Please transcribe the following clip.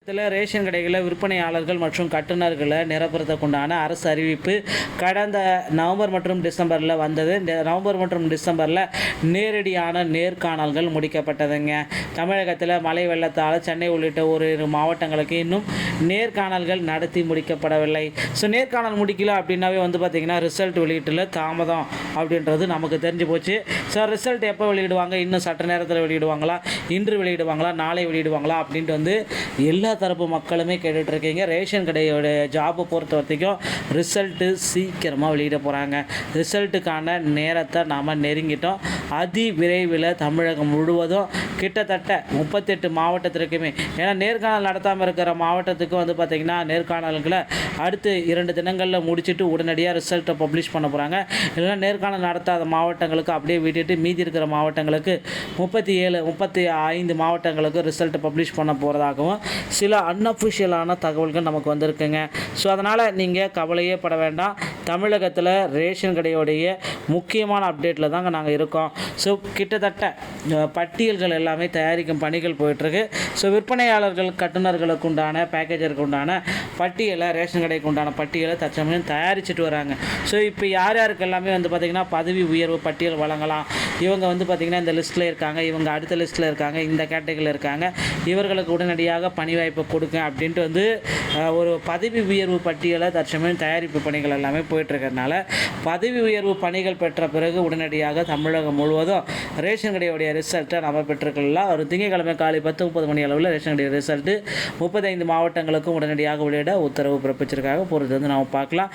Ration கடைகளில் விற்பனையாளர்கள் மற்றும் கட்டுநர்களை நிரப்புறதுக்குண்டான அரசு அறிவிப்பு கடந்த நவம்பர் மற்றும் டிசம்பரில் வந்தது. நவம்பர் மற்றும் டிசம்பரில் நேரடியான நேர்காணல்கள் முடிக்கப்பட்டதுங்க. தமிழகத்தில் மழை வெள்ளத்தால் சென்னை உள்ளிட்ட ஒரு மாவட்டங்களுக்கு இன்னும் நேர்காணல்கள் நடத்தி முடிக்கப்படவில்லை. ஸோ நேர்காணல் முடிக்கல அப்படின்னாவே பார்த்திங்கன்னா ரிசல்ட் வெளியீட்டில் தாமதம் அப்படின்றது நமக்கு தெரிஞ்சு போச்சு. ஸோ ரிசல்ட் எப்போ வெளியிடுவாங்க, இன்னும் சட்ட நேரத்தில் வெளியிடுவாங்களா, இன்று வெளியிடுவாங்களா, நாளை வெளியிடுவாங்களா அப்படின்ட்டு எல்லா தரப்பு மக்களுமே கேட்டுட்ருக்கீங்க. ரேஷன் கடையோட ஜாபை பொறுத்த வரைக்கும் ரிசல்ட்டு சீக்கிரமாக வெளியிட போகிறாங்க. ரிசல்ட்டுக்கான நேரத்தை நாம் நெருங்கிட்டோம். அதி விரைவில் தமிழகம் முழுவதும் கிட்டத்தட்ட 38 மாவட்டத்திற்குமே, ஏன்னா நேர்காணல் நடத்தாமல் இருக்கிற மாவட்டத்துக்கு பார்த்திங்கன்னா நேர்காணல்களை அடுத்து 2 தினங்களில் முடிச்சுட்டு உடனடியாக ரிசல்ட்டை பப்ளிஷ் பண்ண போகிறாங்க. இல்லைன்னா நேர்காணல் நடத்தாத மாவட்டங்களுக்கு அப்படியே விட்டுட்டு மீதி இருக்கிற மாவட்டங்களுக்கு 35 மாவட்டங்களுக்கு ரிசல்ட்டை பப்ளிஷ் பண்ண போகிறதாகவும் சில அன்அஃபிஷியலான தகவல்கள் நமக்கு வந்திருக்குங்க. ஸோ அதனால் நீங்கள் கவலையே பட வேண்டாம். தமிழகத்தில் ரேஷன் கடையோடைய முக்கியமான அப்டேட்டில் தாங்க நாங்கள் இருக்கோம். ஸோ கிட்டத்தட்ட பட்டியல்கள் எல்லாமே தயாரிக்கும் பணிகள் போயிட்டுருக்கு. ஸோ விற்பனையாளர்கள் கட்டுநர்களுக்கு உண்டான பேக்கேஜருக்கு உண்டான பட்டியலை, ரேஷன் கடைக்கு உண்டான பட்டியலை தற்சமயம் தயாரிச்சுட்டு வராங்க. ஸோ இப்போ யார் யாருக்கு எல்லாமே பார்த்திங்கன்னா பதவி உயர்வு பட்டியல் வழங்கலாம், இவங்க பார்த்திங்கன்னா இந்த லிஸ்ட்டில் இருக்காங்க, இவங்க அடுத்த லிஸ்ட்டில் இருக்காங்க, இந்த கேட்டகரியில் இருக்காங்க, இவர்களுக்கு உடனடியாக பணி வாய்ப்பு கொடுங்க அப்படின்ட்டு ஒரு பதவி உயர்வு பட்டியலை தற்சமயம் தயாரிப்பு பணிகள் எல்லாமே போயிட்டுருக்கிறதுனால பதவி உயர்வு பணிகள் பெற்ற பிறகு உடனடியாக தமிழகம் முழுவதும் ரேஷன் கடையோடைய ரிசல்ட்டை நம்ம பெற்றுக்கலாம். ஒரு திங்கட்கிழமை காலை 10:30 மணி அளவில் ரேஷன் கடையோட ரிசல்ட்டு 35 மாவட்டங்களுக்கும் உடனடியாக வெளியிட உத்தரவு பிறப்பிச்சிருக்காங்க. பொறுத்து நாம் பார்க்கலாம்.